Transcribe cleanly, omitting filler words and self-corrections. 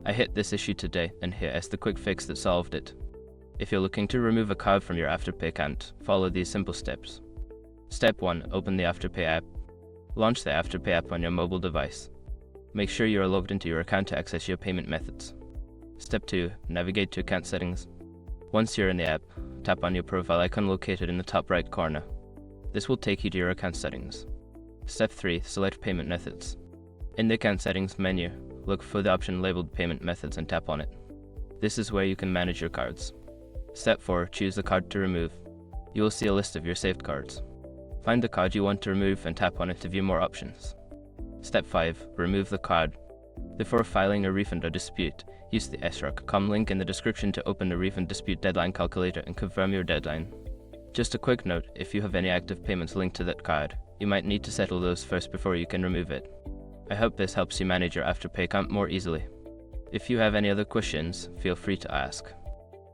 I hit this issue today, and here is the quick fix that solved it. If you're looking to remove a card from your Afterpay account, follow these simple steps. Step 1. Open the Afterpay app. Launch the Afterpay app on your mobile device. Make sure you are logged into your account to access your payment methods. Step 2. Navigate to account settings. Once you're in the app, tap on your profile icon located in the top right corner. This will take you to your account settings. Step 3. Select payment methods. In the account settings menu, look for the option labeled payment methods and tap on it. This is where you can manage your cards. Step 4. Choose the card to remove. You will see a list of your saved cards. Find the card you want to remove and tap on it to view more options. Step 5. Remove the card. Before filing a refund or dispute, use the src.com link in the description to open the refund dispute deadline calculator and confirm your deadline. Just a quick note, if you have any active payments linked to that card, you might need to settle those first before you can remove it. I hope this helps you manage your Afterpay account more easily. If you have any other questions, feel free to ask.